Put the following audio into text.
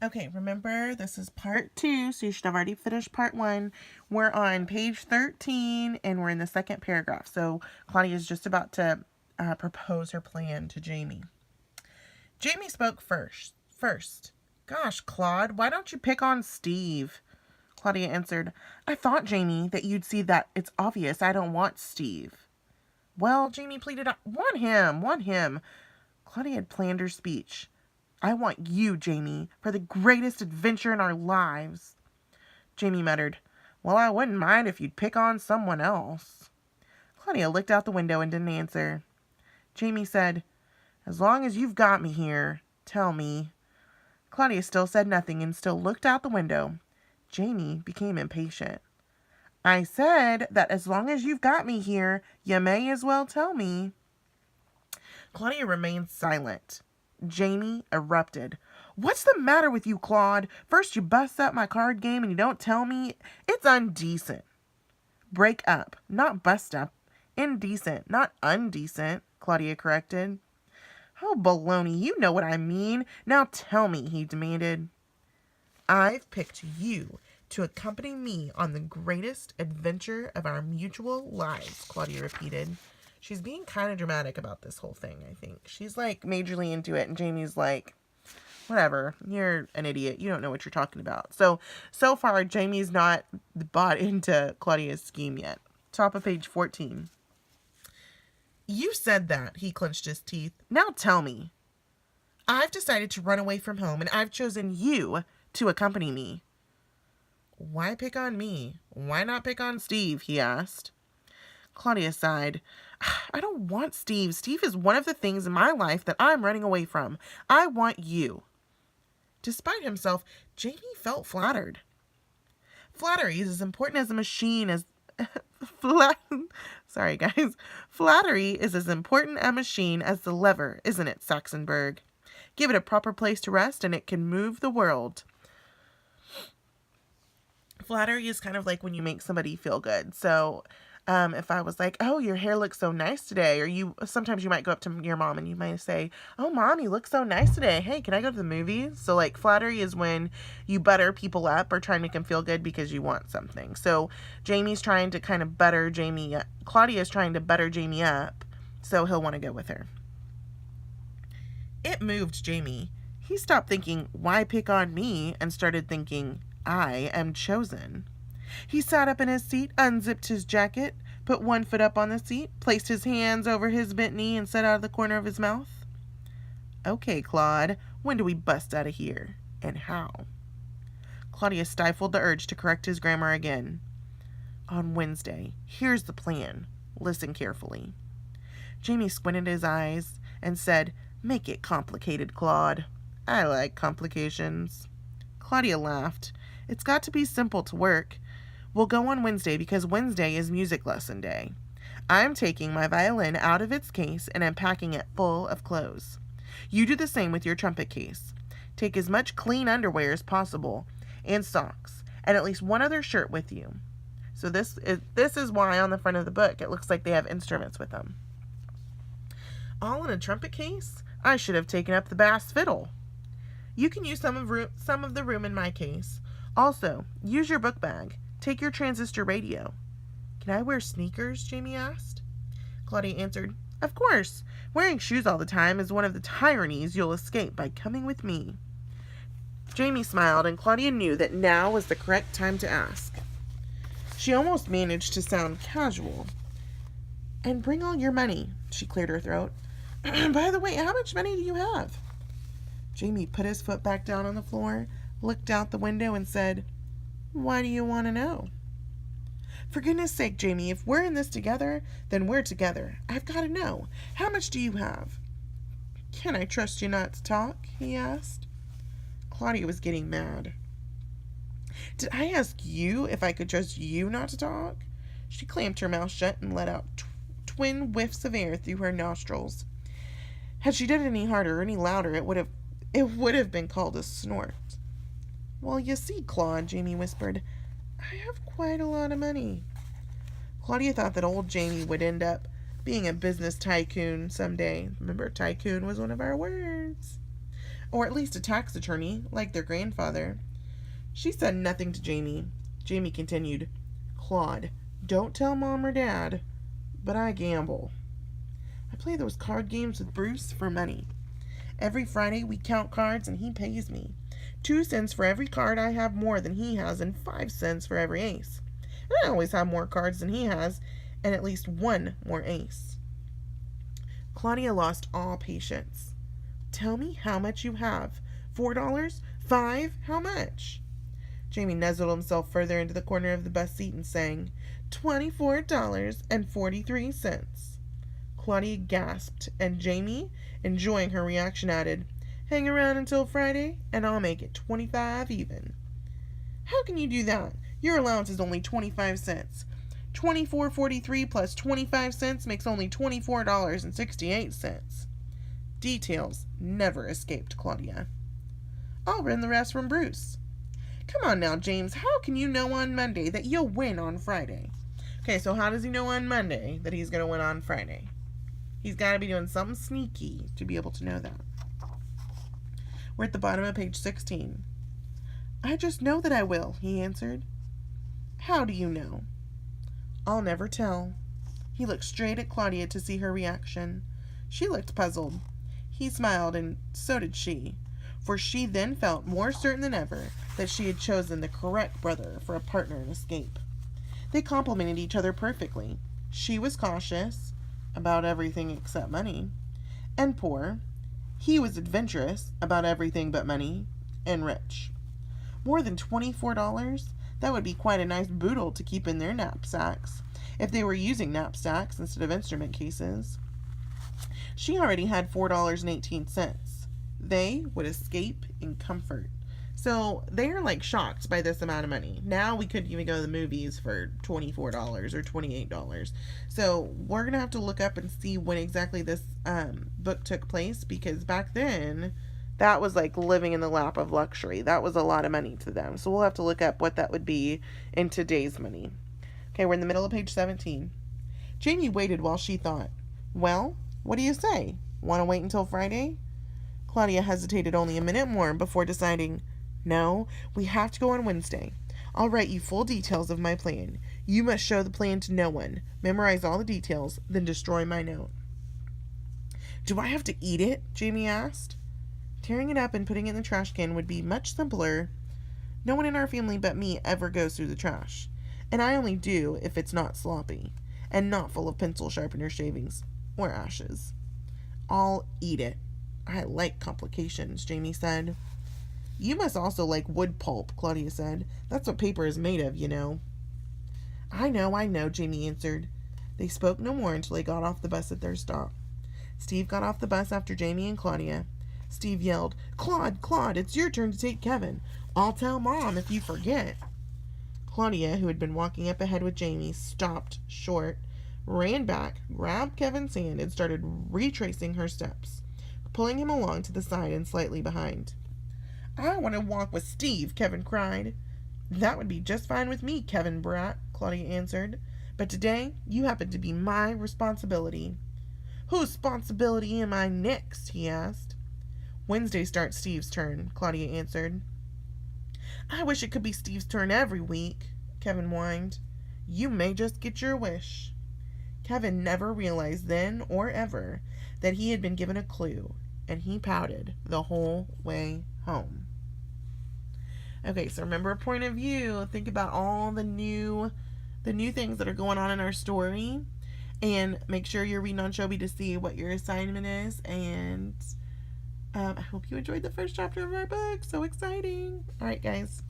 Okay, remember, this is part 2, so you should have already finished part 1. We're on page 13, and we're in the second paragraph. So Claudia is just about to propose her plan to Jamie. Jamie spoke first. Gosh, Claude, why don't you pick on Steve? Claudia answered, I thought, Jamie, that you'd see that it's obvious I don't want Steve. Well, Jamie pleaded, want him. Claudia had planned her speech. I want you, Jamie, for the greatest adventure in our lives. Jamie muttered, Well, I wouldn't mind if you'd pick on someone else. Claudia looked out the window and didn't answer. Jamie said, As long as you've got me here, tell me. Claudia still said nothing and still looked out the window. Jamie became impatient. I said that as long as you've got me here, you may as well tell me. Claudia remained silent. Jamie erupted. What's the matter with you, Claude? First you bust up my card game and you don't tell me. It's undecent. Break up, not bust up. Indecent, not undecent, Claudia corrected. Oh, baloney, you know what I mean. Now tell me, he demanded. I've picked you to accompany me on the greatest adventure of our mutual lives, Claudia repeated. She's being kind of dramatic about this whole thing, I think. She's like majorly into it, and Jamie's like, whatever, you're an idiot. You don't know what you're talking about. So far, Jamie's not bought into Claudia's scheme yet. Top of page 14. You said that, he clenched his teeth. Now tell me. I've decided to run away from home, and I've chosen you to accompany me. Why pick on me? Why not pick on Steve? He asked. Claudia sighed. I don't want Steve. Steve is one of the things in my life that I'm running away from. I want you. Despite himself, Jamie felt flattered. Flattery is as important as a machine as... Sorry, guys. Flattery is as important a machine as the lever, isn't it, Saxonburg? Give it a proper place to rest and it can move the world. Flattery is kind of like when you make somebody feel good. So if I was like, oh, your hair looks so nice today, or sometimes you might go up to your mom and you might say, oh, Mom, you look so nice today. Hey, can I go to the movies? So like flattery is when you butter people up or try and make them feel good because you want something. So Jamie's trying to kind of butter Jamie up. Claudia's trying to butter Jamie up, so he'll want to go with her. It moved Jamie. He stopped thinking, why pick on me, and started thinking, I am chosen. He sat up in his seat, unzipped his jacket, put one foot up on the seat, placed his hands over his bent knee, and said out of the corner of his mouth, Okay, Claude, when do we bust out of here? And how? Claudia stifled the urge to correct his grammar again. On Wednesday. Here's the plan. Listen carefully. Jamie squinted his eyes and said, Make it complicated, Claude. I like complications. Claudia laughed. It's got to be simple to work. We'll go on Wednesday because Wednesday is music lesson day. I'm taking my violin out of its case and I'm packing it full of clothes. You do the same with your trumpet case. Take as much clean underwear as possible and socks and at least one other shirt with you. So this is why on the front of the book it looks like they have instruments with them. All in a trumpet case? I should have taken up the bass fiddle. You can use some of the room in my case. Also, use your book bag. Take your transistor radio. Can I wear sneakers? Jamie asked. Claudia answered, Of course. Wearing shoes all the time is one of the tyrannies you'll escape by coming with me. Jamie smiled, and Claudia knew that now was the correct time to ask. She almost managed to sound casual. And bring all your money, she cleared her throat. By the way, how much money do you have? Jamie put his foot back down on the floor, looked out the window, and said, Why do you want to know? For goodness sake, Jamie, if we're in this together, then we're together. I've got to know. How much do you have? Can I trust you not to talk? He asked. Claudia was getting mad. Did I ask you if I could trust you not to talk? She clamped her mouth shut and let out twin whiffs of air through her nostrils. Had she done it any harder or any louder, it would have been called a snort. Well, you see, Claude, Jamie whispered, I have quite a lot of money. Claudia thought that old Jamie would end up being a business tycoon someday. Remember, tycoon was one of our words. or at least a tax attorney, like their grandfather. She said nothing to Jamie. Jamie continued, Claude, don't tell Mom or Dad, but I gamble. I play those card games with Bruce for money. Every Friday we count cards and he pays me. 2 cents for every card I have more than he has and 5 cents for every ace. And I always have more cards than he has and at least one more ace. Claudia lost all patience. Tell me how much you have. $4? $5? How much? Jamie nuzzled himself further into the corner of the bus seat and sang, $24.43. Claudia gasped, and Jamie, enjoying her reaction, added, Hang around until Friday, and I'll make it 25 even. How can you do that? Your allowance is only 25 cents. $24.43 plus 25 cents makes only $24.68. Details never escaped Claudia. I'll rent the rest from Bruce. Come on now, James, how can you know on Monday that you'll win on Friday? Okay, so how does he know on Monday that he's going to win on Friday? He's got to be doing something sneaky to be able to know that. We're at the bottom of page 16. I just know that I will, he answered. How do you know? I'll never tell. He looked straight at Claudia to see her reaction. She looked puzzled. He smiled, and so did she, for she then felt more certain than ever that she had chosen the correct brother for a partner in escape. They complemented each other perfectly. She was cautious about everything except money, and poor. He was adventurous about everything but money, and rich. More than $24? That would be quite a nice boodle to keep in their knapsacks, if they were using knapsacks instead of instrument cases. She already had $4.18. They would escape in comfort. So they're like shocked by this amount of money. Now we couldn't even go to the movies for $24 or $28. So we're going to have to look up and see when exactly this book took place, because back then that was like living in the lap of luxury. That was a lot of money to them. So we'll have to look up what that would be in today's money. Okay, we're in the middle of page 17. Jamie waited while she thought. Well, what do you say? Want to wait until Friday? Claudia hesitated only a minute more before deciding, No, we have to go on Wednesday. I'll write you full details of my plan. You must show the plan to no one. Memorize all the details, then destroy my note. Do I have to eat it? Jamie asked. Tearing it up and putting it in the trash can would be much simpler. No one in our family but me ever goes through the trash, and I only do if it's not sloppy, and not full of pencil sharpener shavings, or ashes. I'll eat it. I like complications, Jamie said. You must also like wood pulp, Claudia said. That's what paper is made of, you know. I know, Jamie answered. They spoke no more until they got off the bus at their stop. Steve got off the bus after Jamie and Claudia. Steve yelled, Claude, it's your turn to take Kevin. I'll tell Mom if you forget. Claudia, who had been walking up ahead with Jamie, stopped short, ran back, grabbed Kevin's hand, and started retracing her steps, pulling him along to the side and slightly behind. I want to walk with Steve, Kevin cried. That would be just fine with me, Kevin brat, Claudia answered. But today, you happen to be my responsibility. Whose responsibility am I next? He asked. Wednesday starts Steve's turn, Claudia answered. I wish it could be Steve's turn every week, Kevin whined. You may just get your wish. Kevin never realized then or ever that he had been given a clue, and he pouted the whole way home. Okay, so remember a point of view. Think about all the new things that are going on in our story, and make sure you're reading on Shobi to see what your assignment is. And I hope you enjoyed the first chapter of our book. So exciting. All right, guys.